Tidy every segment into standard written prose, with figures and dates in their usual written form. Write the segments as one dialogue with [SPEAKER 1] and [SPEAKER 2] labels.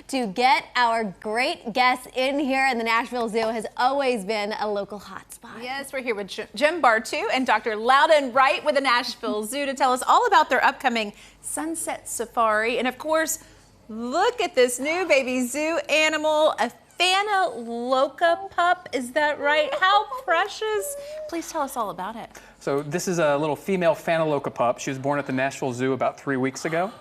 [SPEAKER 1] to get our great guests in here. And the Nashville Zoo has always been a local hotspot.
[SPEAKER 2] Yes, we're here with Jim Bartu and Dr. Loudon Wright with the Nashville Zoo to tell us all about their upcoming Sunset Safari. And of course, look at this new baby zoo animal, a fanaloka pup. Is that right? How precious. Please tell us all about it.
[SPEAKER 3] So this is a little female fanaloka pup. She was born at the Nashville Zoo about 3 weeks ago.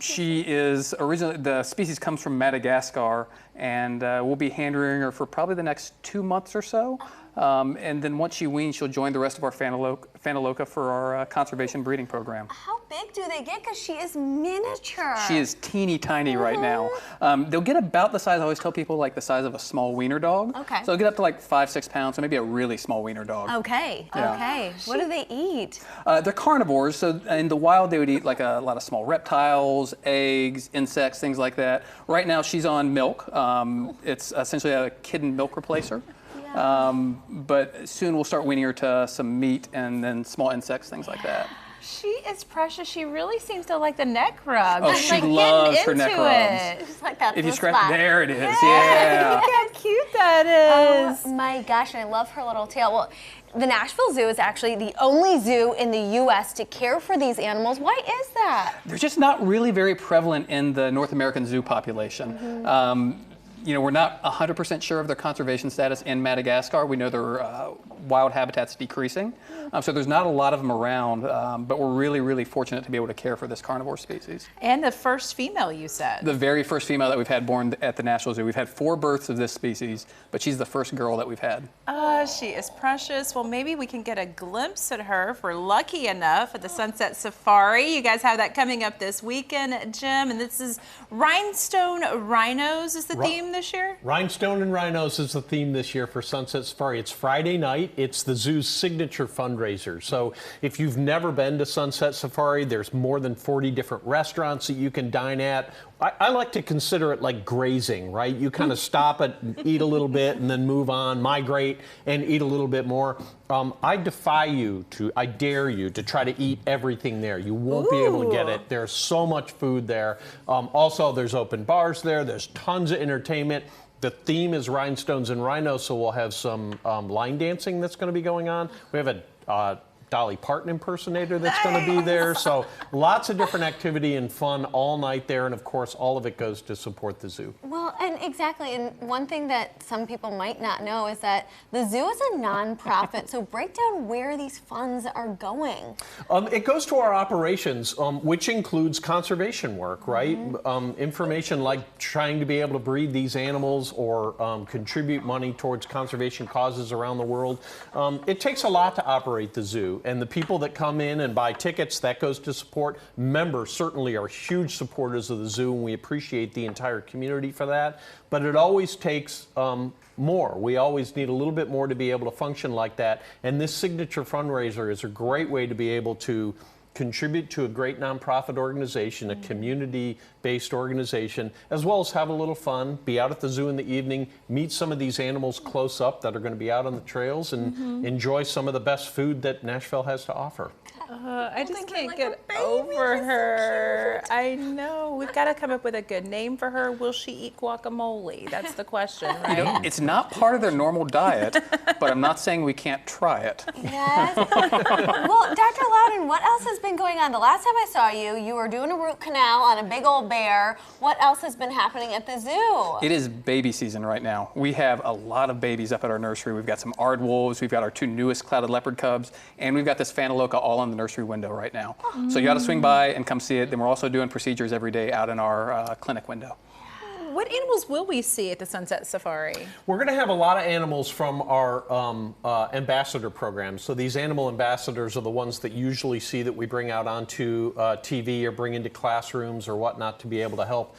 [SPEAKER 3] She is originally, the species comes from Madagascar, and we'll be hand rearing her for probably the next 2 months or so. And then once she weans, she'll join the rest of our fanaloka for our conservation breeding program.
[SPEAKER 1] How big do they get? Because she is miniature.
[SPEAKER 3] She is teeny tiny right now. They'll get about the size, I always tell people, like the size of a small wiener dog.
[SPEAKER 1] Okay.
[SPEAKER 3] So they'll get up to like 5-6 pounds, so maybe a really small wiener dog.
[SPEAKER 1] Okay,
[SPEAKER 3] Yeah.
[SPEAKER 1] okay. What do they eat?
[SPEAKER 3] They're carnivores, so in the wild they would eat like a lot of small reptiles, eggs, insects, things like that. Right now she's on milk. It's essentially a kidney milk replacer. But soon we'll start weaning her to some meat and then small insects, things like that.
[SPEAKER 2] She is precious. She really seems to like the neck rub.
[SPEAKER 3] Oh,
[SPEAKER 2] She's
[SPEAKER 3] she
[SPEAKER 2] like
[SPEAKER 3] loves her
[SPEAKER 2] into
[SPEAKER 3] neck rubs.
[SPEAKER 1] Just like that
[SPEAKER 3] If you
[SPEAKER 1] little
[SPEAKER 3] scratch,
[SPEAKER 1] spot.
[SPEAKER 3] there it is, yeah.
[SPEAKER 2] Look how cute that is.
[SPEAKER 1] Oh my gosh, and I love her little tail. Well, the Nashville Zoo is actually the only zoo in the U.S. to care for these animals. Why is that?
[SPEAKER 3] They're just not really very prevalent in the North American zoo population. You know, we're not 100% sure of their conservation status in Madagascar. We know their wild habitat's decreasing. So there's not a lot of them around, but we're really, really fortunate to be able to care for this carnivore species.
[SPEAKER 2] And the first female, you said.
[SPEAKER 3] The very first female that we've had born at the Nashville Zoo. We've had 4 births of this species, but she's the first girl that we've had.
[SPEAKER 2] She is precious. Well, maybe we can get a glimpse at her if we're lucky enough at the Sunset Safari. You guys have that coming up this weekend, Jim, and this is Rhinestone Rhinos is the theme this year?
[SPEAKER 4] Rhinestone and Rhinos is the theme this year for Sunset Safari. It's Friday night. It's the zoo's signature fundraiser. So if you've never been to Sunset Safari, there's more than 40 different restaurants that you can dine at. I like to consider it like grazing, right? You kind of stop it, eat a little bit, and then move on, migrate, and eat a little bit more. I dare you to try to eat everything there. You won't be able to get it. There's so much food there. Also, there's open bars there. There's tons of entertainment. The theme is Rhinestones and Rhinos, so we'll have some line dancing that's going to be going on. We have a Dolly Parton impersonator that's going to be there. So lots of different activity and fun all night there. And of course, all of it goes to support the zoo.
[SPEAKER 1] Well, and exactly. And one thing that some people might not know is that the zoo is a nonprofit. So break down where these funds are going.
[SPEAKER 4] It goes to our operations, which includes conservation work, right? Information like trying to be able to breed these animals or contribute money towards conservation causes around the world. It takes a lot to operate the zoo. And the people that come in and buy tickets, that goes to support. Members certainly are huge supporters of the zoo, and we appreciate the entire community for that. But it always takes more. We always need a little bit more to be able to function like that. And this signature fundraiser is a great way to be able to contribute to a great nonprofit organization, a community-based organization, as well as have a little fun, be out at the zoo in the evening, meet some of these animals close up that are going to be out on the trails, and enjoy some of the best food that Nashville has to offer.
[SPEAKER 2] I just can't get over her. I know. We've got to come up with a good name for her. Will she eat guacamole? That's the question, right?
[SPEAKER 3] You know, it's not part of their normal diet, but I'm not saying we can't try it.
[SPEAKER 1] Yes. Well, Dr. Loudon, what else has been going on? The last time I saw you, you were doing a root canal on a big old bear. What else has been happening at the zoo?
[SPEAKER 3] It is baby season right now. We have a lot of babies up at our nursery. We've got some aardwolves, we've got our 2 newest clouded leopard cubs, and we've got this fanaloka all on the nursery window right now. So you got to swing by and come see it. Then we're also doing procedures every day out in our clinic window.
[SPEAKER 2] What animals will we see at the Sunset Safari?
[SPEAKER 4] We're going to have a lot of animals from our ambassador program. So these animal ambassadors are the ones that usually see that we bring out onto TV or bring into classrooms or whatnot to be able to help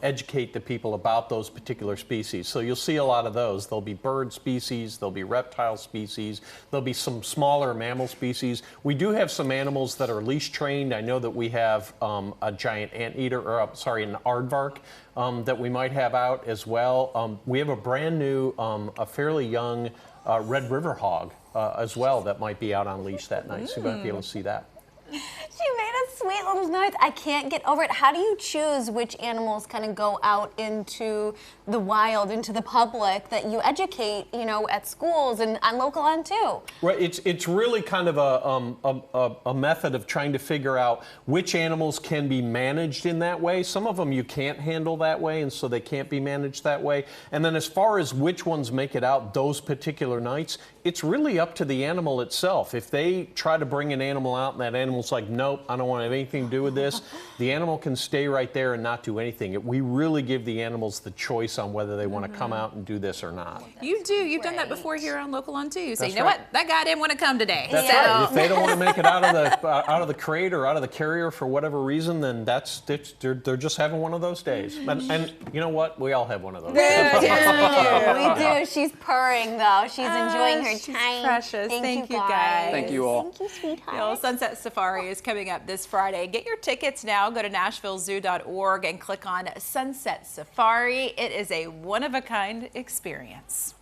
[SPEAKER 4] educate the people about those particular species. So you'll see a lot of those. There'll be bird species, there'll be reptile species, there'll be some smaller mammal species. We do have some animals that are leash trained. I know that we have a giant anteater, or an aardvark that we might have out as well. We have a brand new, a fairly young Red River hog as well that might be out on leash that night. So you might be able to see that.
[SPEAKER 1] She made us sweet little nights. I can't get over it. How do you choose which animals kind of go out into the wild, into the public, that you educate, at schools and on Local On too?
[SPEAKER 4] Right. It's really kind of a method of trying to figure out which animals can be managed in that way. Some of them you can't handle that way, and so they can't be managed that way. And then as far as which ones make it out those particular nights, it's really up to the animal itself. If they try to bring an animal out and that animal's like, nope, I don't want to have anything to do with this, the animal can stay right there and not do anything. We really give the animals the choice on whether they want to come out and do this or not.
[SPEAKER 2] You do. You've done that before here on Local On too. You say,
[SPEAKER 4] That's
[SPEAKER 2] you know
[SPEAKER 4] right.
[SPEAKER 2] what? That guy didn't want to come today.
[SPEAKER 4] That's right. If they don't want to make it out of the crate or out of the carrier for whatever reason, then they're just having one of those days. And you know what? We all have one of those.
[SPEAKER 1] We do. She's purring though. She's enjoying her
[SPEAKER 2] she's
[SPEAKER 1] time.
[SPEAKER 2] precious. Thank you, guys.
[SPEAKER 3] Thank you all.
[SPEAKER 1] Thank you, sweetheart.
[SPEAKER 2] You know, Sunset Safari is coming up this Friday. Get your tickets now. Go to NashvilleZoo.org and click on Sunset Safari. It is a one-of-a-kind experience.